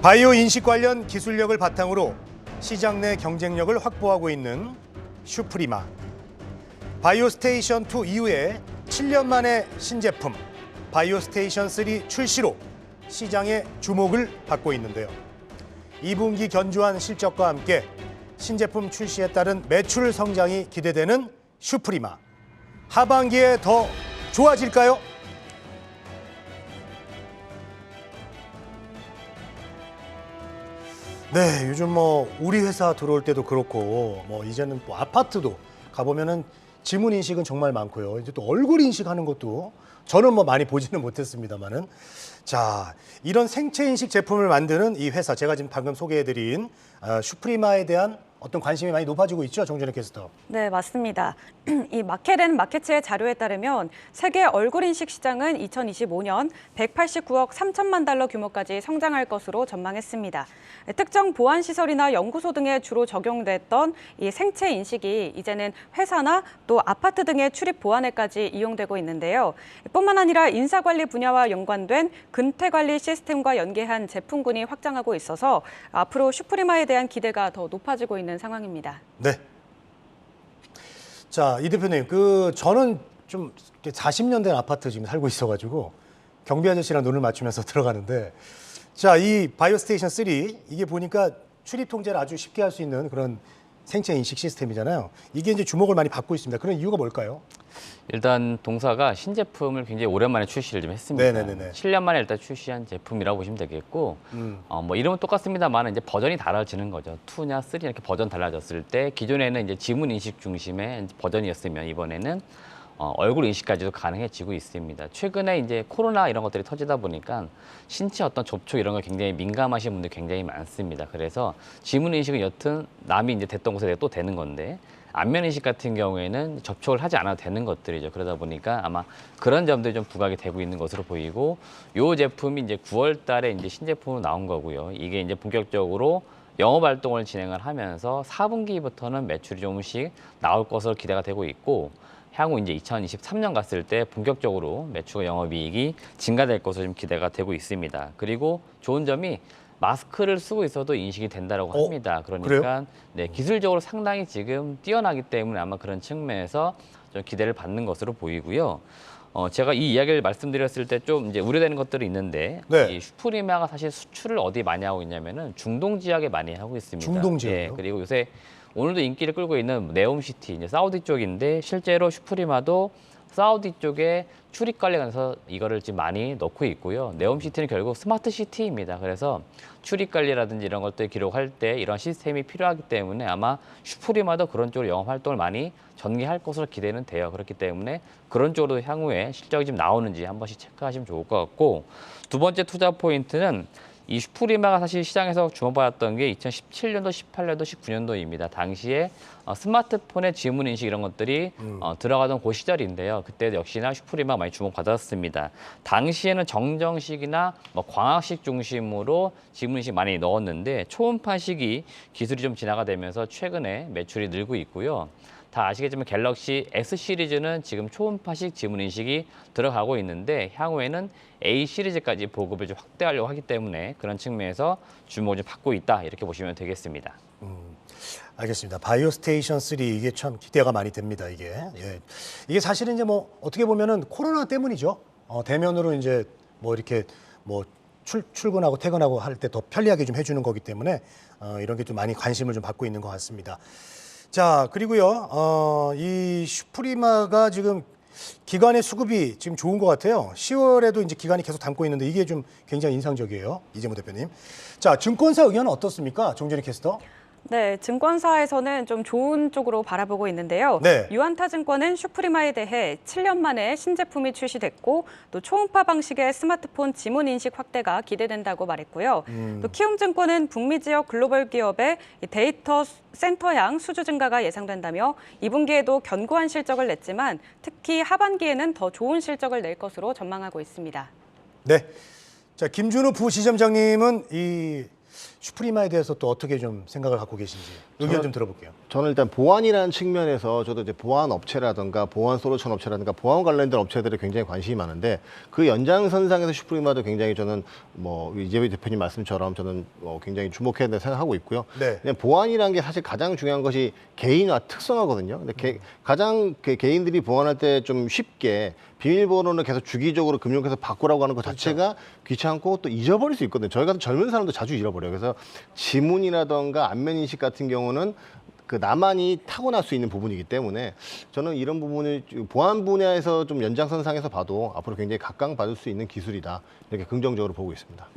바이오 인식 관련 기술력을 바탕으로 시장 내 경쟁력을 확보하고 있는 슈프리마. 바이오 스테이션 2 이후에 7년 만에 신제품 바이오 스테이션 3 출시로 시장의 주목을 받고 있는데요. 2분기 견조한 실적과 함께 신제품 출시에 따른 매출 성장이 기대되는 슈프리마. 하반기에 더 좋아질까요? 네, 요즘 우리 회사 들어올 때도 그렇고 이제는 아파트도 가보면은 지문 인식은 정말 많고요. 이제 또 얼굴 인식하는 것도 저는 많이 보지는 못했습니다만은, 자, 이런 생체 인식 제품을 만드는 이 회사, 제가 지금 방금 소개해드린 슈프리마에 대한 어떤 관심이 많이 높아지고 있죠, 정준혜 캐스터. 네, 맞습니다. 이 마켓앤마케츠의 자료에 따르면 세계 얼굴 인식 시장은 2025년 189억 3천만 달러 규모까지 성장할 것으로 전망했습니다. 특정 보안 시설이나 연구소 등에 주로 적용됐던 이 생체 인식이 이제는 회사나 또 아파트 등의 출입 보안에까지 이용되고 있는데요. 뿐만 아니라 인사관리 분야와 연관된 근태관리 시스템과 연계한 제품군이 확장하고 있어서 앞으로 슈프리마에 대한 기대가 더 높아지고 있는 상황입니다. 네. 자, 이 대표님, 저는 좀 40년 된 아파트 지금 살고 있어가지고 경비 아저씨랑 눈을 맞추면서 들어가는데, 자, 이 바이오 스테이션 3 이게 보니까 출입 통제를 아주 쉽게 할 수 있는 그런 생체 인식 시스템이잖아요. 이게 이제 주목을 많이 받고 있습니다. 그런 이유가 뭘까요? 일단 동사가 신제품을 굉장히 오랜만에 출시를 좀 했습니다. 네네네. 7년 만에 일단 출시한 제품이라고 보시면 되겠고, 이름은 똑같습니다만 이제 버전이 달라지는 거죠. 2냐 3 이렇게 버전 달라졌을 때 기존에는 이제 지문 인식 중심의 버전이었으면 이번에는 얼굴 인식까지도 가능해지고 있습니다. 최근에 이제 코로나 이런 것들이 터지다 보니까 신체 어떤 접촉 이런 거 굉장히 민감하신 분들 굉장히 많습니다. 그래서 지문 인식은 여튼 남이 이제 됐던 곳에 또 되는 건데, 안면 인식 같은 경우에는 접촉을 하지 않아도 되는 것들이죠. 그러다 보니까 아마 그런 점들이 좀 부각이 되고 있는 것으로 보이고, 이 제품이 이제 9월 달에 이제 신제품으로 나온 거고요. 이게 이제 본격적으로 영업 활동을 진행을 하면서 4분기부터는 매출이 조금씩 나올 것으로 기대가 되고 있고, 향후 이제 2023년 갔을 때 본격적으로 매출과 영업이익이 증가될 것으로 좀 기대가 되고 있습니다. 그리고 좋은 점이 마스크를 쓰고 있어도 인식이 된다고 합니다. 그러니까 그래요? 네, 기술적으로 상당히 지금 뛰어나기 때문에 아마 그런 측면에서 좀 기대를 받는 것으로 보이고요. 제가 이 이야기를 말씀드렸을 때 좀 이제 우려되는 것들이 있는데, 네. 이 슈프리마가 사실 수출을 어디 많이 하고 있냐면은 중동 지역에 많이 하고 있습니다. 중동 지역이요? 예, 그리고 요새 오늘도 인기를 끌고 있는 네옴시티, 이제 사우디 쪽인데, 실제로 슈프리마도 사우디 쪽에 출입 관련해서 이거를 지금 많이 넣고 있고요. 네옴시티는 결국 스마트 시티입니다. 그래서 출입 관리라든지 이런 것들 기록할 때 이런 시스템이 필요하기 때문에 아마 슈프리마도 그런 쪽으로 영업 활동을 많이 전개할 것으로 기대는 돼요. 그렇기 때문에 그런 쪽으로 향후에 실적이 좀 나오는지 한 번씩 체크하시면 좋을 것 같고, 두 번째 투자 포인트는 이 슈프리마가 사실 시장에서 주목받았던 게 2017년도, 18년도, 19년도입니다. 당시에 스마트폰의 지문 인식 이런 것들이 들어가던 그 시절인데요. 그때 역시나 슈프리마가 많이 주목받았습니다. 당시에는 정정식이나 광학식 중심으로 지문 인식 많이 넣었는데, 초음파식이 기술이 좀 진화가 되면서 최근에 매출이 늘고 있고요. 다 아시겠지만 갤럭시 S 시리즈는 지금 초음파식 지문 인식이 들어가고 있는데, 향후에는 A 시리즈까지 보급을 좀 확대하려고 하기 때문에 그런 측면에서 주목을 좀 받고 있다, 이렇게 보시면 되겠습니다. 알겠습니다. 바이오 스테이션 3 이게 참 기대가 많이 됩니다. 이게 이게 사실은 이제 어떻게 보면은 코로나 때문이죠. 대면으로 이제 이렇게 출근하고 퇴근하고 할 때 더 편리하게 좀 해주는 거기 때문에 이런 게 좀 많이 관심을 좀 받고 있는 것 같습니다. 자, 그리고요, 이 슈프리마가 지금 기관의 수급이 지금 좋은 것 같아요. 10월에도 이제 기관이 계속 담고 있는데 이게 좀 굉장히 인상적이에요. 이재모 대표님. 자, 증권사 의견은 어떻습니까? 정준희 캐스터. 네, 증권사에서는 좀 좋은 쪽으로 바라보고 있는데요. 네. 유안타증권은 슈프리마에 대해 7년 만에 신제품이 출시됐고, 또 초음파 방식의 스마트폰 지문 인식 확대가 기대된다고 말했고요. 또 키움증권은 북미 지역 글로벌 기업의 데이터 센터향 수주 증가가 예상된다며 2분기에도 견고한 실적을 냈지만 특히 하반기에는 더 좋은 실적을 낼 것으로 전망하고 있습니다. 네. 자, 김준우 부지점장님은 이 슈프리마에 대해서 또 어떻게 좀 생각을 갖고 계신지 의견 좀 들어볼게요. 저는 일단 보안이라는 측면에서 저도 이제 보안 업체라든가 보안 솔루션 업체라든가 보안 관련된 업체들에 굉장히 관심이 많은데 그 연장선상에서 슈프리마도 굉장히 저는 뭐 이재배 대표님 말씀처럼 저는 굉장히 주목해야 된다고 생각하고 있고요. 네. 그냥 보안이라는 게 사실 가장 중요한 것이 개인화 특성화거든요. 근데 가장 개인들이 보안할 때 좀 쉽게 비밀번호를 계속 주기적으로 금융권에서 바꾸라고 하는 것 자체가 귀찮고 또 잊어버릴 수 있거든요. 저희 같은 젊은 사람도 자주 잃어버려요. 그래서 지문이라던가 안면 인식 같은 경우는 그 나만이 타고날 수 있는 부분이기 때문에 저는 이런 부분을 보안 분야에서 좀 연장선상에서 봐도 앞으로 굉장히 각광받을 수 있는 기술이다. 이렇게 긍정적으로 보고 있습니다.